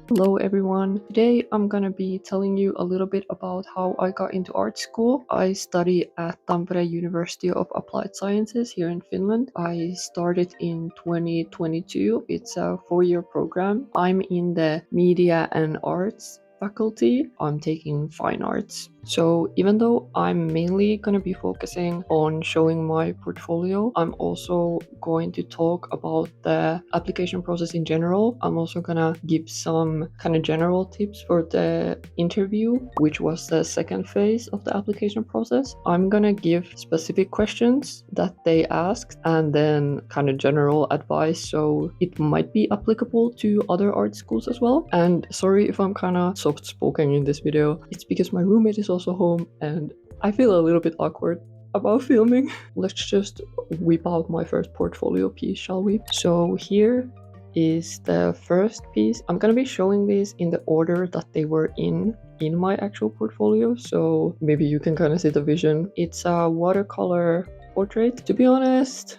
Hello everyone. Today I'm gonna be telling you a little bit about how I got into art school. I study at Tampere University of Applied Sciences here in Finland. I started in 2022. It's a 4-year program. I'm in the media and arts faculty. I'm taking fine arts. So even though I'm mainly going to be focusing on showing my portfolio, I'm also going to talk about the application process in general. I'm also going to give some kind of general tips for the interview, which was the second phase of the application process. I'm going to give specific questions that they asked and then kind of general advice, so it might be applicable to other art schools as well. And sorry if I'm kind of soft-spoken in this video. It's because my roommate is also home and I feel a little bit awkward about filming. Let's just whip out my first portfolio piece, shall we? So here is the first piece. I'm gonna be showing these in the order that they were in my actual portfolio, so maybe you can kind of see the vision. It's a watercolor portrait. To be honest,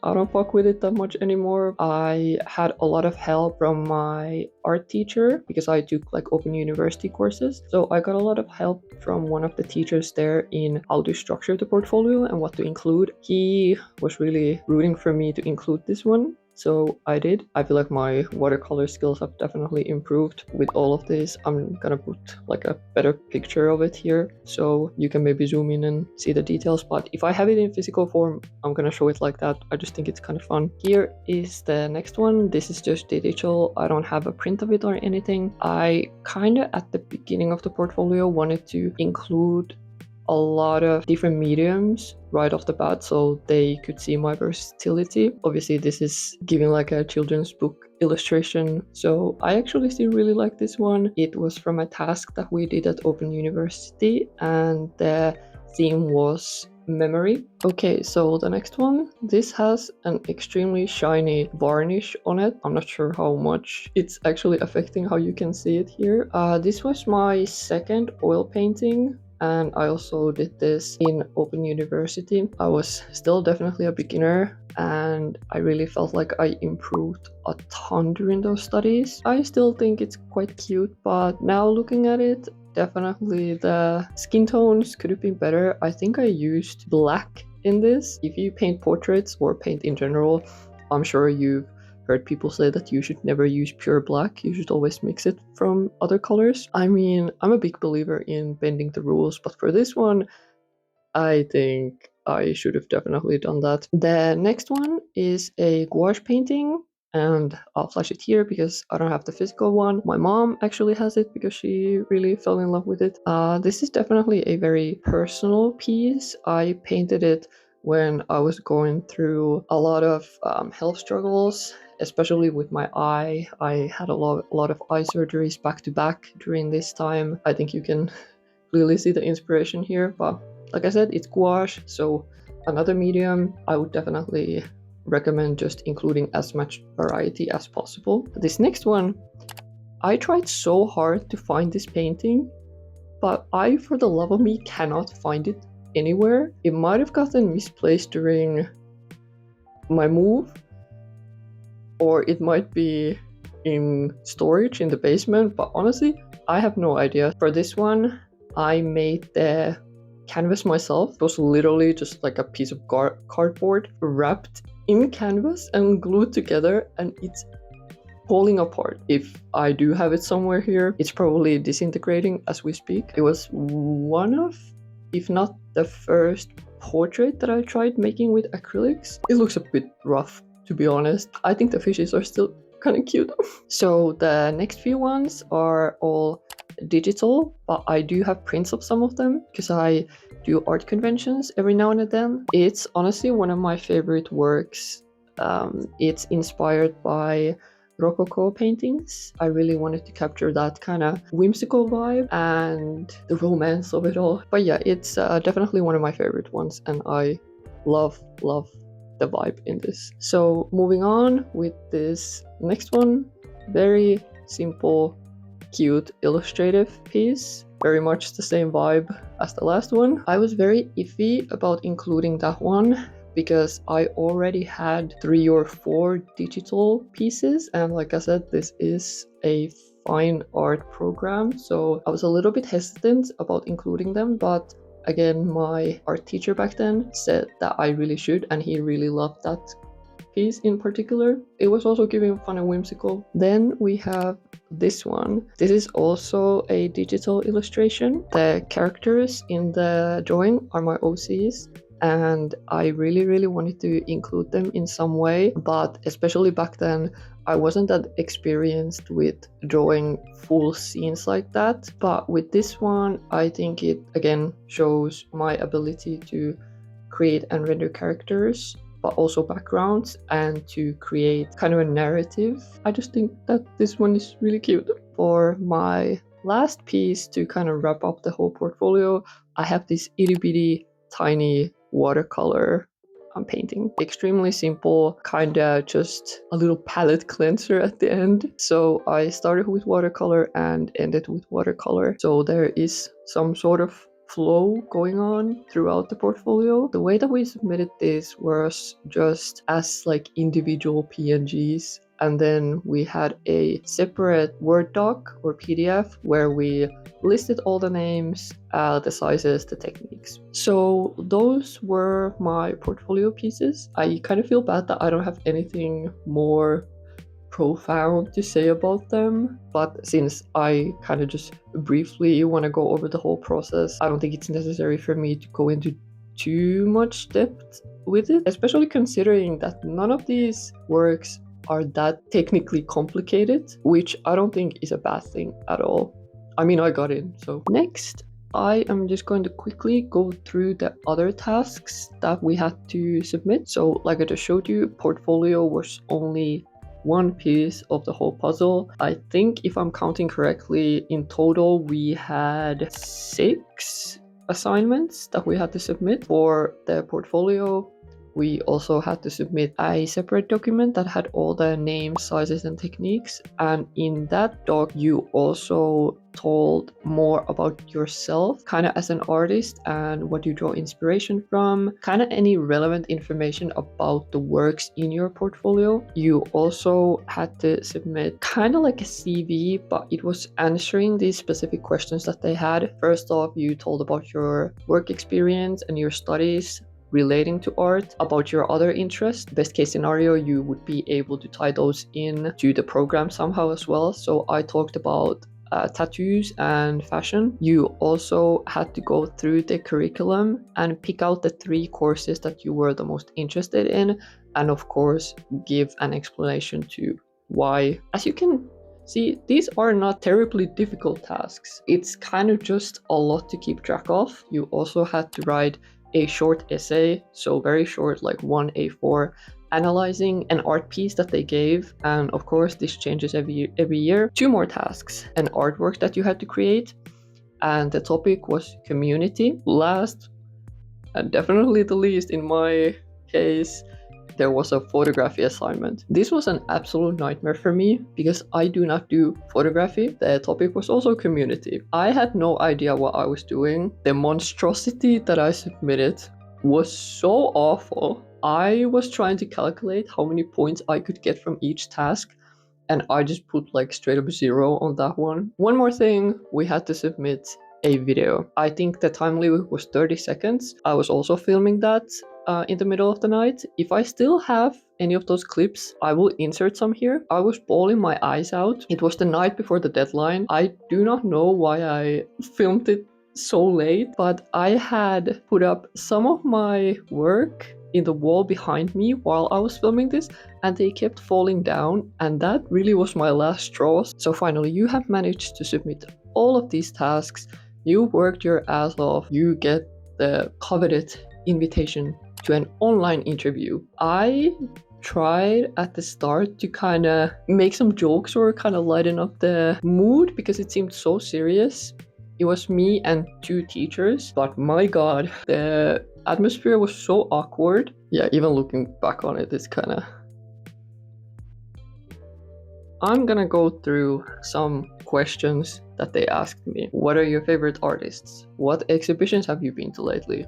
I don't fuck with it that much anymore. I had a lot of help from my art teacher because I took like open university courses. So I got a lot of help from one of the teachers there in how to structure the portfolio and what to include. He was really rooting for me to include this one. So I did. I feel like my watercolor skills have definitely improved with all of this. I'm gonna put like a better picture of it here so you can maybe zoom in and see the details. But if I have it in physical form, I'm gonna show it like that. I just think it's kind of fun. Here is the next one. This is just digital. I don't have a print of it or anything. I kind of at the beginning of the portfolio wanted to include a lot of different mediums right off the bat so they could see my versatility. Obviously this is giving like a children's book illustration, so I actually still really like this one. It was from a task that we did at Open University and the theme was memory. Okay, so the next one, this has an extremely shiny varnish on it. I'm not sure how much it's actually affecting how you can see it here. This was my second oil painting and I also did this in Open University. I was still definitely a beginner and I really felt like I improved a ton during those studies. I still think it's quite cute, but now looking at it, definitely the skin tones could have been better. I think I used black in this. If you paint portraits or paint in general, I'm sure you've heard people say that you should never use pure black. You should always mix it from other colors. I mean, I'm a big believer in bending the rules, but for this one, I think I should have definitely done that. The next one is a gouache painting, and I'll flash it here because I don't have the physical one. My mom actually has it because she really fell in love with it. This is definitely a very personal piece. I painted it when I was going through a lot of health struggles, especially with my eye. I had a lot of eye surgeries back to back during this time. I think you can clearly see the inspiration here, but like I said, it's gouache, so another medium. I would definitely recommend just including as much variety as possible. This next one, I tried so hard to find this painting, but I, for the love of me, cannot find it anywhere. It might have gotten misplaced during my move, or it might be in storage in the basement, but honestly, I have no idea. For this one, I made the canvas myself. It was literally just like a piece of cardboard wrapped in canvas and glued together, and it's falling apart. If I do have it somewhere here, it's probably disintegrating as we speak. It was one of, if not the first portrait that I tried making with acrylics. It looks a bit rough, to be honest. I think the fishes are still kind of cute. So the next few ones are all digital, but I do have prints of some of them because I do art conventions every now and then. It's honestly one of my favorite works. It's inspired by Rococo paintings. I really wanted to capture that kind of whimsical vibe and the romance of it all. But yeah, it's definitely one of my favorite ones, and I love the vibe in this. So moving on with this next one, very simple, cute, illustrative piece. Very much the same vibe as the last one. I was very iffy about including that one because I already had 3 or 4 digital pieces, and like I said, this is a fine art program, so I was a little bit hesitant about including them, but again, my art teacher back then said that I really should, and he really loved that piece in particular. It was also giving fun and whimsical. Then we have this one. This is also a digital illustration. The characters in the drawing are my OCs, and I really wanted to include them in some way, but especially back then I wasn't that experienced with drawing full scenes like that. But with this one, I think it again shows my ability to create and render characters, but also backgrounds, and to create kind of a narrative. I just think that this one is really cute. For my last piece to kind of wrap up the whole portfolio, I have this itty bitty tiny watercolor I'm painting. Extremely simple, kinda just a little palette cleanser at the end. So I started with watercolor and ended with watercolor. So there is some sort of flow going on throughout the portfolio. The way that we submitted this was just as like individual PNGs, and then we had a separate Word doc or PDF where we listed all the names, the sizes, the techniques. So those were my portfolio pieces. I kind of feel bad that I don't have anything more profound to say about them, but since I kind of just briefly want to go over the whole process, I don't think it's necessary for me to go into too much depth with it, especially considering that none of these works are that technically complicated, which I don't think is a bad thing at all. I mean, I got in. So next, I am just going to quickly go through the other tasks that we had to submit. So like I just showed you, portfolio was only one piece of the whole puzzle. I think if I'm counting correctly, in total we had 6 assignments that we had to submit for the portfolio. We also had to submit a separate document that had all the names, sizes, and techniques. And in that doc, you also told more about yourself, kind of as an artist, and what you draw inspiration from, kind of any relevant information about the works in your portfolio. You also had to submit kind of like a CV, but it was answering these specific questions that they had. First off, you told about your work experience and your studies relating to art, about your other interests. Best case scenario, you would be able to tie those in to the program somehow as well. So I talked about tattoos and fashion. You also had to go through the curriculum and pick out the 3 courses that you were the most interested in, and of course give an explanation to why. As you can see, these are not terribly difficult tasks. It's kind of just a lot to keep track of. You also had to write a short essay, so very short, like 1 A4, analyzing an art piece that they gave. And of course this changes every year. 2 more tasks: an artwork that you had to create, and the topic was community. Last and definitely the least in my case, there was a photography assignment. This was an absolute nightmare for me because I do not do photography. The topic was also community. I had no idea what I was doing. The monstrosity that I submitted was so awful. I was trying to calculate how many points I could get from each task, and I just put like straight up 0 on that one. One more thing, we had to submit a video. I think the time limit was 30 seconds. I was also filming that in the middle of the night. If I still have any of those clips, I will insert some here. I was bawling my eyes out. It was the night before the deadline. I do not know why I filmed it so late, but I had put up some of my work in the wall behind me while I was filming this, and they kept falling down, and that really was my last straw. So finally, you have managed to submit all of these tasks. You worked your ass off. You get the coveted invitation to an online interview. I tried at the start to kind of make some jokes or kind of lighten up the mood because it seemed so serious. It was me and 2 teachers, but my god, the atmosphere was so awkward. Yeah, even looking back on it, it's kind of... I'm gonna go through some questions that they asked me. What are your favorite artists? What exhibitions have you been to lately?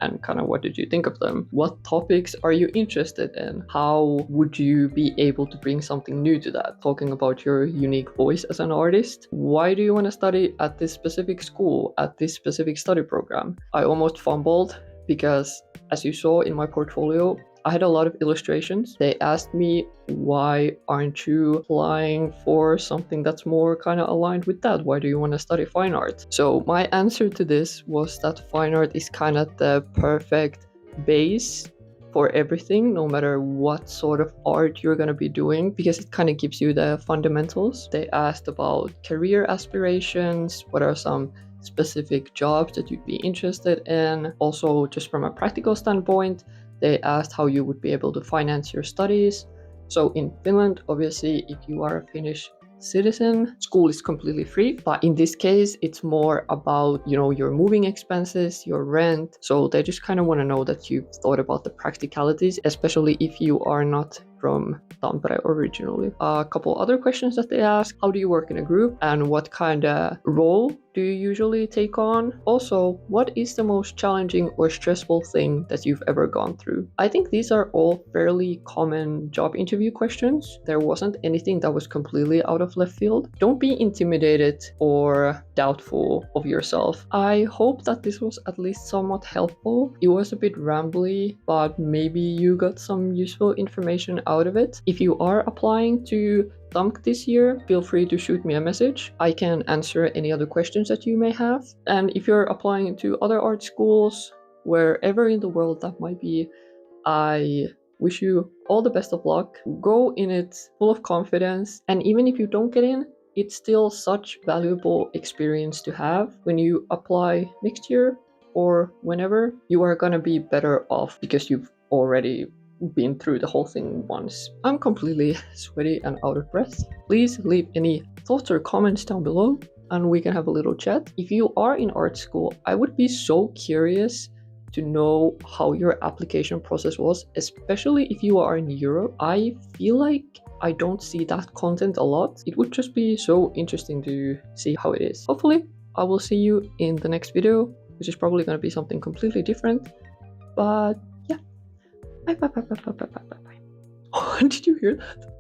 and kind of what did you think of them? What topics are you interested in? How would you be able to bring something new to that? Talking about your unique voice as an artist. Why do you want to study at this specific school, at this specific study program? I almost fumbled because, as you saw in my portfolio, I had a lot of illustrations. They asked me, why aren't you applying for something that's more kind of aligned with that? Why do you want to study fine art? So my answer to this was that fine art is kind of the perfect base for everything, no matter what sort of art you're going to be doing, because it kind of gives you the fundamentals. They asked about career aspirations, what are some specific jobs that you'd be interested in. Also, just from a practical standpoint, they asked how you would be able to finance your studies. So in Finland, obviously, if you are a Finnish citizen, school is completely free, but in this case it's more about, you know, your moving expenses, your rent. So they just kind of want to know that you've thought about the practicalities, especially if you are not from Tampere originally. A couple other questions that they ask: how do you work in a group, and what kind of role do you usually take on? Also, what is the most challenging or stressful thing that you've ever gone through? I think these are all fairly common job interview questions. There wasn't anything that was completely out of left field. Don't be intimidated or doubtful of yourself. I hope that this was at least somewhat helpful. It was a bit rambly, but maybe you got some useful information out of it. If you are applying to TAMK this year, feel free to shoot me a message. I can answer any other questions that you may have. And if you're applying to other art schools, wherever in the world that might be, I wish you all the best of luck. Go in it full of confidence, and even if you don't get in, it's still such valuable experience to have. When you apply next year or whenever, you are gonna be better off because you've already been through the whole thing once. I'm completely sweaty and out of breath. Please leave any thoughts or comments down below and we can have a little chat. If you are in art school, I would be so curious to know how your application process was, especially if you are in Europe. I feel like I don't see that content a lot. It would just be so interesting to see how it is. Hopefully, I will see you in the next video, which is probably going to be something completely different. But yeah, bye bye bye bye bye bye bye bye. Oh, did you hear that?